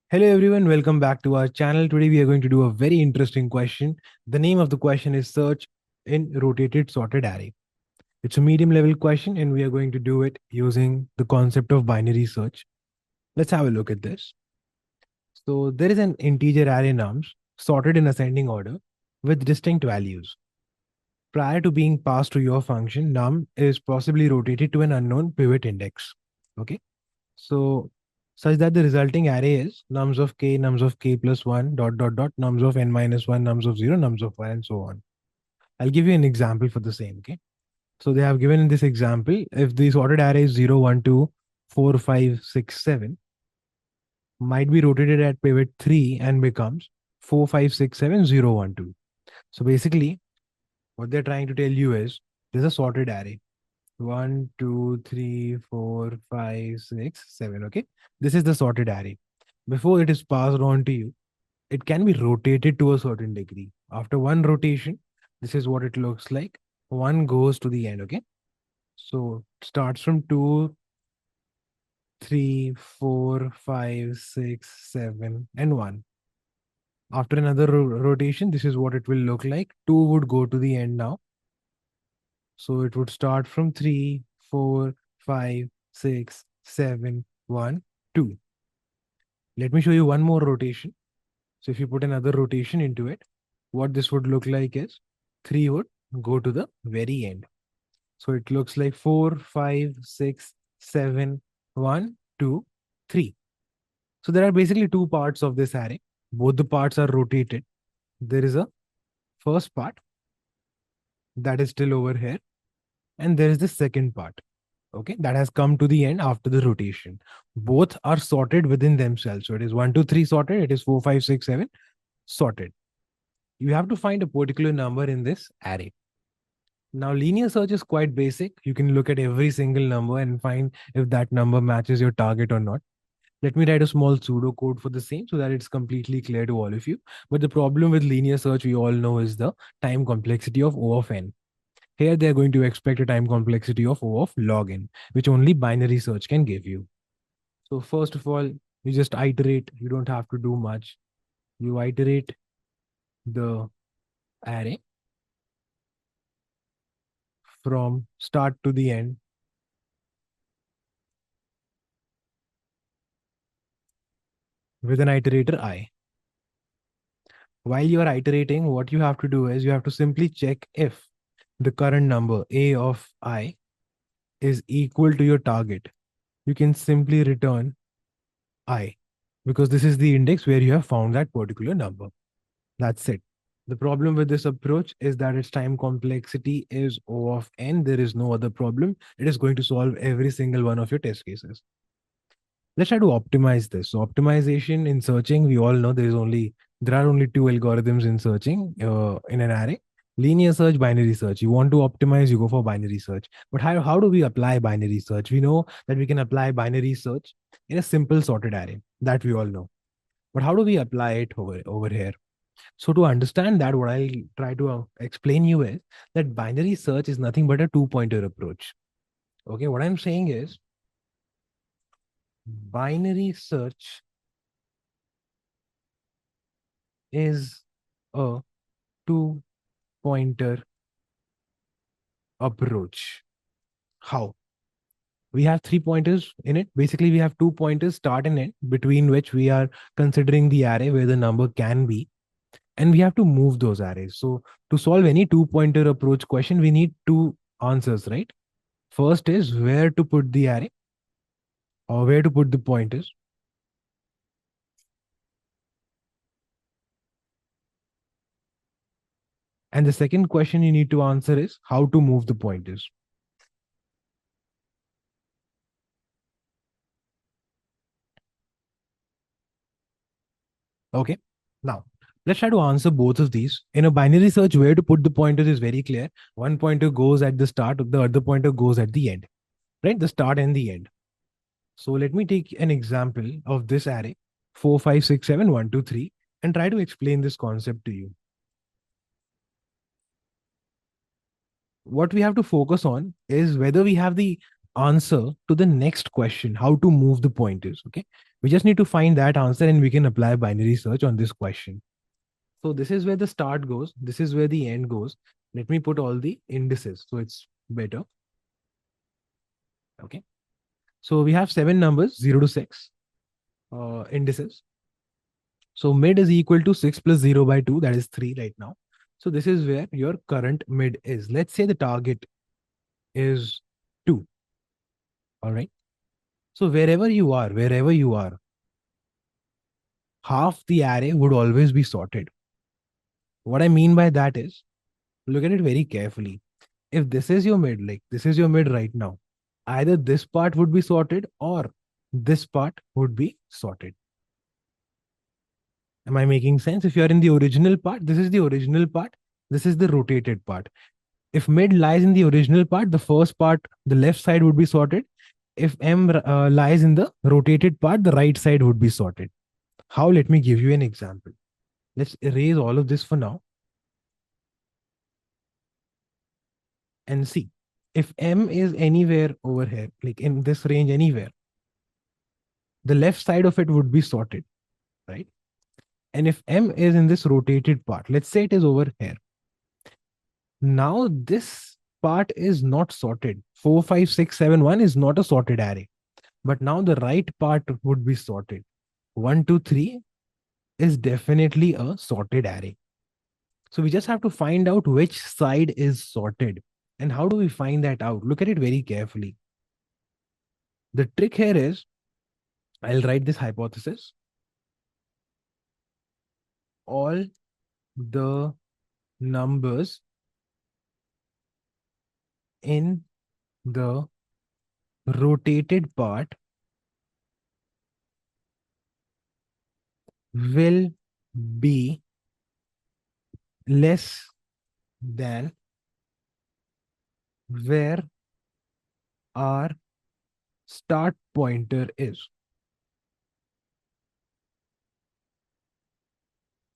Hello everyone, welcome back to our channel. Today we are going to do a very interesting question. The name of the question is search in rotated sorted array. It's a medium level question and we are going to do it using the concept of binary search. Let's have a look at this. So there is an integer array nums sorted in ascending order with distinct values. Prior to being passed to your function, num is possibly rotated to an unknown pivot index. Okay. So such that the resulting array is nums of k plus 1, nums of n minus 1, nums of 0, nums of 1, and so on. I'll give you an example for the same. Okay. So they have given in this example, if the sorted array is 0, 1, 2, 4, 5, 6, 7, might be rotated at pivot 3 and becomes 4, 5, 6, 7, 0, 1, 2. So basically, what they're trying to tell you is there's a sorted array. 1, 2, 3, 4, 5, 6, 7. Okay. This is the sorted array. Before it is passed on to you, it can be rotated to a certain degree. After one rotation, this is what it looks like. One goes to the end. Okay. So it starts from 2, 3, 4, 5, 6, 7, and 1. After another rotation, this is what it will look like. 2 would go to the end now. So it would start from 3, 4, 5, 6, 7, 1, 2. Let me show you one more rotation. So if you put another rotation into it, what this would look like is 3 would go to the very end. So it looks like 4, 5, 6, 7, 1, 2, 3. So there are basically two parts of this array. Both the parts are rotated. There is a first part that is still over here, and there is the second part. Okay, that has come to the end after the rotation. Both are sorted within themselves. So it is 1, 2, 3 sorted, it is 4, 5, 6, 7 sorted. You have to find a particular number in this array. Now, linear search is quite basic. You can look at every single number and find if that number matches your target or not. Let me write a small pseudo code for the same so that it's completely clear to all of you. But the problem with linear search, we all know, is the time complexity of O of n. Here, they're going to expect a time complexity of O of log n, which only binary search can give you. So first of all, you just iterate. You don't have to do much. You iterate the array from start to the end with an iterator I. While you are iterating, what you have to do is you have to simply check if the current number a of I is equal to your target. You can simply return I because this is the index where you have found that particular number. That's it. The problem with this approach is that its time complexity is O of n. There is no other problem. It is going to solve every single one of your test cases. Let's try to optimize this. So optimization in searching, we all know there are only two algorithms in searching in an array: linear search, binary search. You want to optimize, you go for binary search. But how do we apply binary search? We know that we can apply binary search in a simple sorted array, that we all know. But how do we apply it over here? So to understand that, what I'll try to explain you is that binary search is nothing but a two-pointer approach. Okay, what I'm saying is binary search is a two-pointer approach. How? We have 3 pointers in it. Basically, we have 2 pointers, start and end, between which we are considering the array where the number can be. And we have to move those arrays. So to solve any two-pointer approach question, we need two answers, right? First is where to put the array or where to put the pointers. And the second question you need to answer is how to move the pointers. Okay. Now, let's try to answer both of these. In a binary search, where to put the pointers is very clear. One pointer goes at the start, the other pointer goes at the end, right? The start and the end. So let me take an example of this array 4, 5, 6, 7, 1, 2, 3 and try to explain this concept to you. What we have to focus on is whether we have the answer to the next question, how to move the pointers. Okay. We just need to find that answer and we can apply binary search on this question. So this is where the start goes. This is where the end goes. Let me put all the indices so it's better. Okay. So we have 7 numbers, 0 to 6 indices. So mid is equal to 6 plus 0 by 2, that is 3 right now. So this is where your current mid is. Let's say the target is 2. All right. So wherever you are, half the array would always be sorted. What I mean by that is, look at it very carefully. If this is your mid, like this is your mid right now, either this part would be sorted or this part would be sorted. Am I making sense? If you're in the original part, this is the original part. This is the rotated part. If mid lies in the original part, the first part, the left side would be sorted. If M lies in the rotated part, the right side would be sorted. How? Let me give you an example. Let's erase all of this for now. And see, if M is anywhere over here, like in this range anywhere, the left side of it would be sorted, right? And if M is in this rotated part, let's say it is over here. Now this part is not sorted. 4, 5, 6, 7, 1 is not a sorted array. But now the right part would be sorted. 1, 2, 3 is definitely a sorted array. So we just have to find out which side is sorted. And how do we find that out? Look at it very carefully. The trick here is, I'll write this hypothesis. All the numbers in the rotated part will be less than where our start pointer is.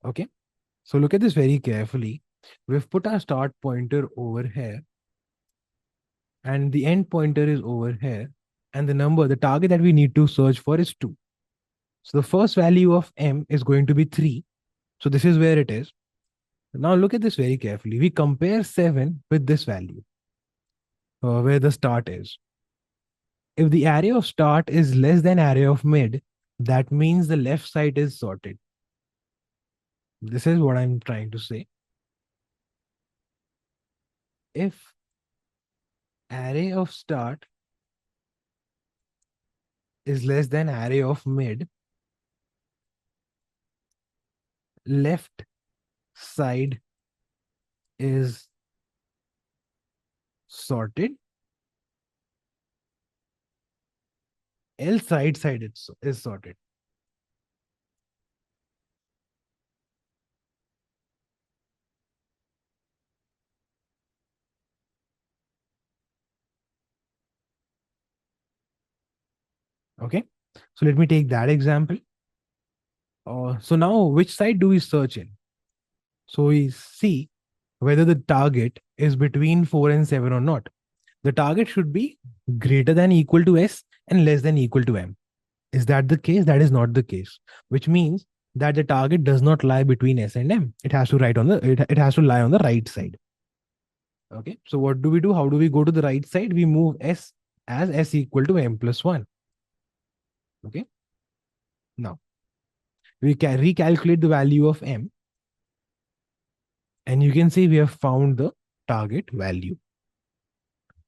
Okay. So look at this very carefully. We've put our start pointer over here and the end pointer is over here. And the number, the target that we need to search for is 2. So the first value of M is going to be 3. So this is where it is. Now look at this very carefully. We compare 7 with this value, where the start is. If the array of start is less than array of mid, that means the left side is sorted. This is what I'm trying to say. If array of start is less than array of mid, left side is sorted, else right side is sorted. Okay, so let me take that example. So now which side do we search in? So we see whether the target is between 4 and 7 or not. The target should be greater than equal to S and less than equal to M. Is that the case? That is not the case, which means that the target does not lie between S and M. It has to it has to lie on the right side. Okay. So what do we do? How do we go to the right side? We move S as S equal to M plus 1. Okay. Now we can recalculate the value of M. And you can see we have found the target value.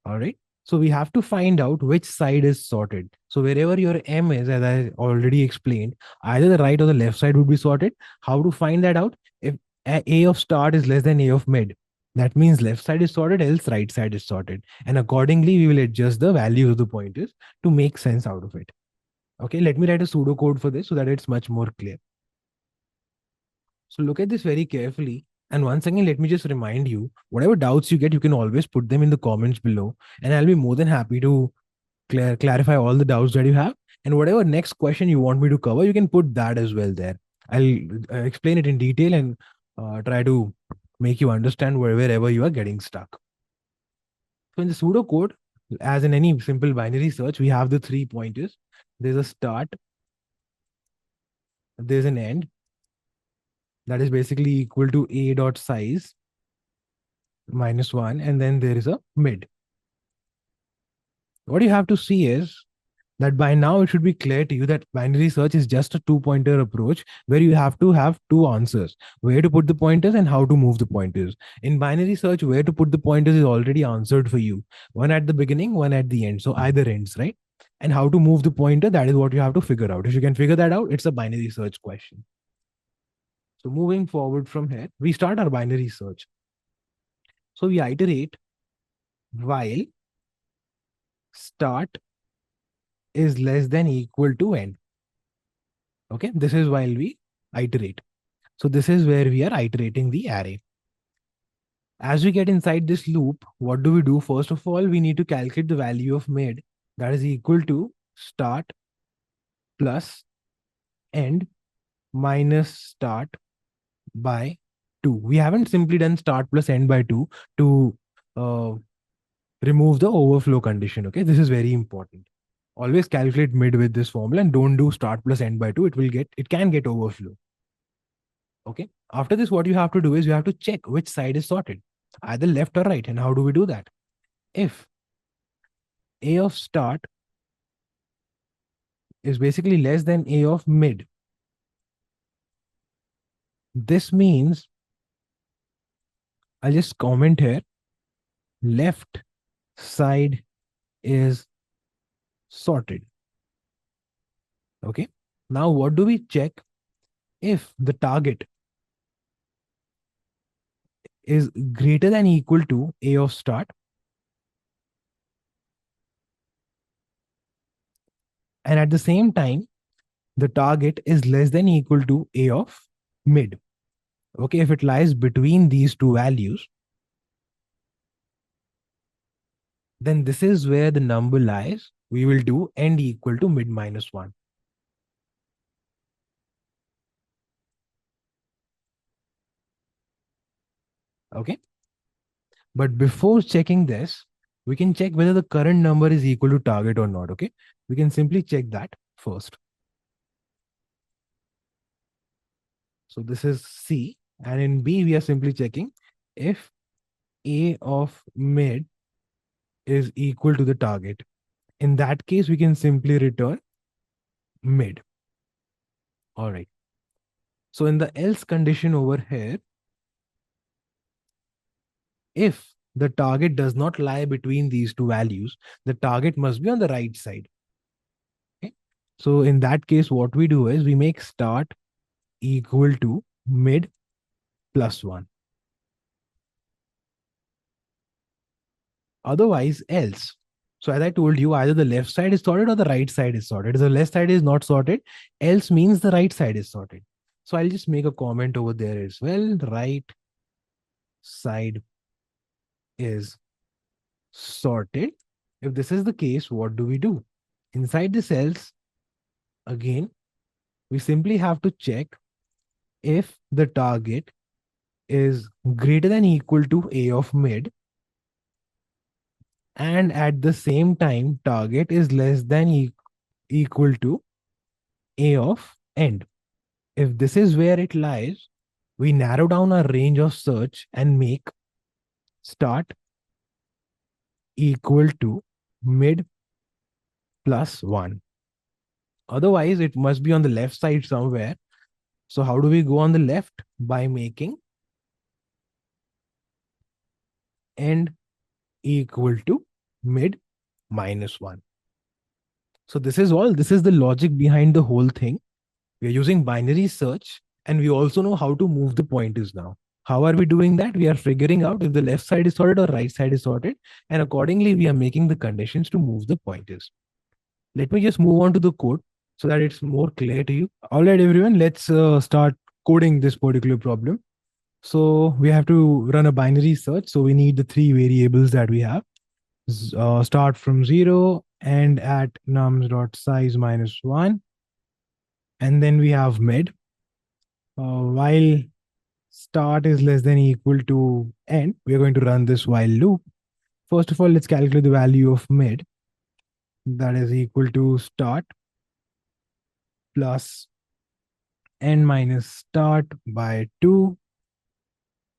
All right. So we have to find out which side is sorted. So wherever your M is, as I already explained, either the right or the left side would be sorted. How to find that out? If A of start is less than A of mid, that means left side is sorted, else right side is sorted. And accordingly, we will adjust the value of the pointers to make sense out of it. Okay, let me write a pseudocode for this so that it's much more clear. So look at this very carefully. And once again, let me just remind you, whatever doubts you get, you can always put them in the comments below. And I'll be more than happy to clarify all the doubts that you have. And whatever next question you want me to cover, you can put that as well there. I'll explain it in detail and try to make you understand wherever you are getting stuck. So in the pseudocode, As in any simple binary search, we have the 3 pointers. There's a start, there's an end that is basically equal to a dot size minus 1, and then there is a mid. What you have to see is that by now it should be clear to you that binary search is just a two-pointer approach where you have to have two answers: where to put the pointers and how to move the pointers. In binary search, where to put the pointers is already answered for you, one at the beginning, one at the end, so either ends, right? And how to move the pointer, that is what you have to figure out. If you can figure that out, it's a binary search question. So moving forward from here, we start our binary search. So we iterate while start is less than equal to end. Okay, this is while we iterate. So this is where we are iterating the array. As we get inside this loop, what do we do? First of all, we need to calculate the value of mid, that is equal to start plus end minus start by 2. We haven't simply done start plus end by 2 to remove the overflow condition. Okay, this is very important. Always calculate mid with this formula and don't do start plus end by 2. It can get overflow. Okay, after this, what you have to do is you have to check which side is sorted, either left or right. And how do we do that? If a of start is basically less than a of mid, this means, I'll just comment here, left side is sorted. Okay, now what do we check? If the target is greater than equal to a of start, and at the same time the target is less than equal to a of mid. Okay, if it lies between these two values, then this is where the number lies. We will do end equal to mid minus 1. Okay, but before checking this, we can check whether the current number is equal to target or not. Okay, we can simply check that first. So this is C, and in B we are simply checking if a of mid is equal to the target. In that case, we can simply return mid. All right. So in the else condition over here, if the target does not lie between these two values, the target must be on the right side. Okay. So in that case, what we do is we make start equal to mid plus 1. Otherwise, else. So as I told you, either the left side is sorted or the right side is sorted. If the left side is not sorted, else means the right side is sorted. So I'll just make a comment over there as well. The right side is sorted. If this is the case, what do we do? Inside this else, again, we simply have to check if the target is greater than equal to a of mid, and at the same time target is less than equal to a of end. If this is where it lies, we narrow down our range of search and make start equal to mid plus 1. Otherwise, it must be on the left side somewhere. So how do we go on the left? By making end equal to mid minus 1. So this is the logic behind the whole thing. We're using binary search, and we also know how to move the pointers now. How are we doing that? We are figuring out if the left side is sorted or right side is sorted, and accordingly, we are making the conditions to move the pointers. Let me just move on to the code so that it's more clear to you. All right, everyone, let's start coding this particular problem. So we have to run a binary search. So we need the 3 variables that we have. Start from 0 and at nums.size minus 1. And then we have mid. While start is less than equal to end, we are going to run this while loop. First of all, let's calculate the value of mid. That is equal to start plus n minus start by 2.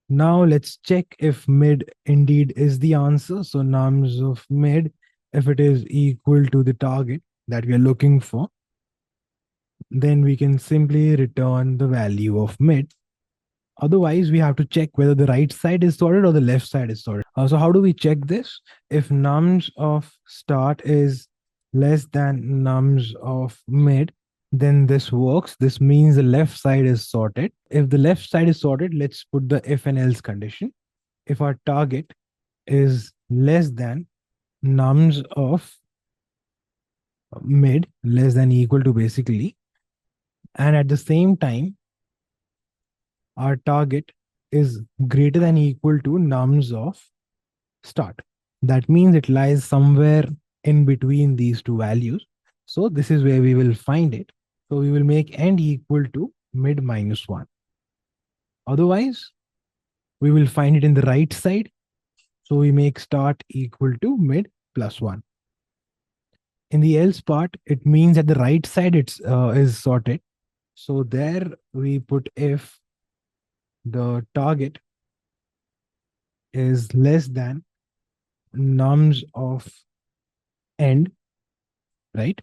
Now let's check if mid indeed is the answer. So nums of mid, if it is equal to the target that we are looking for, then we can simply return the value of mid. Otherwise, we have to check whether the right side is sorted or the left side is sorted. So how do we check this? If nums of start is less than nums of mid, then this works. This means the left side is sorted. If the left side is sorted, let's put the if and else condition. If our target is less than nums of mid, less than equal to basically, and at the same time, our target is greater than equal to nums of start. That means it lies somewhere in between these two values. So this is where we will find it. So we will make end equal to mid minus 1. Otherwise, we will find it in the right side. So we make start equal to mid plus 1. In the else part, it means that the right side is sorted. So there we put if the target is less than nums of end, right?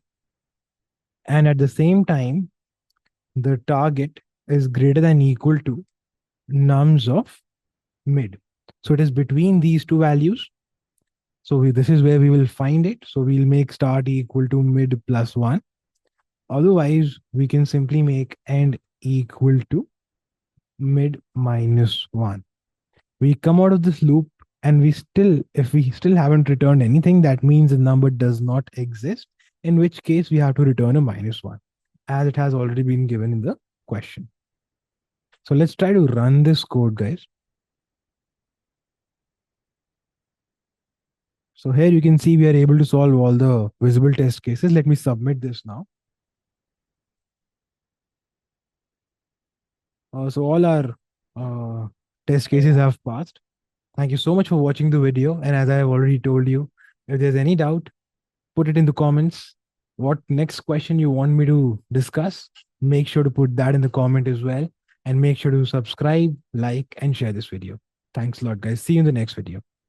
And at the same time, the target is greater than equal to nums of mid. So it is between these two values. So this is where we will find it. So we'll make start equal to mid plus 1. Otherwise, we can simply make end equal to mid minus 1. We come out of this loop and if we still haven't returned anything, that means the number does not exist, in which case we have to return a minus 1 as it has already been given in the question. So let's try to run this code, guys. So here you can see we are able to solve all the visible test cases. Let me submit this now. So all our test cases have passed. Thank you so much for watching the video. And as I have already told you, if there's any doubt, put it in the comments. What next question you want me to discuss, make sure to put that in the comment as well. And make sure to subscribe, like, and share this video. Thanks a lot, guys. See you in the next video.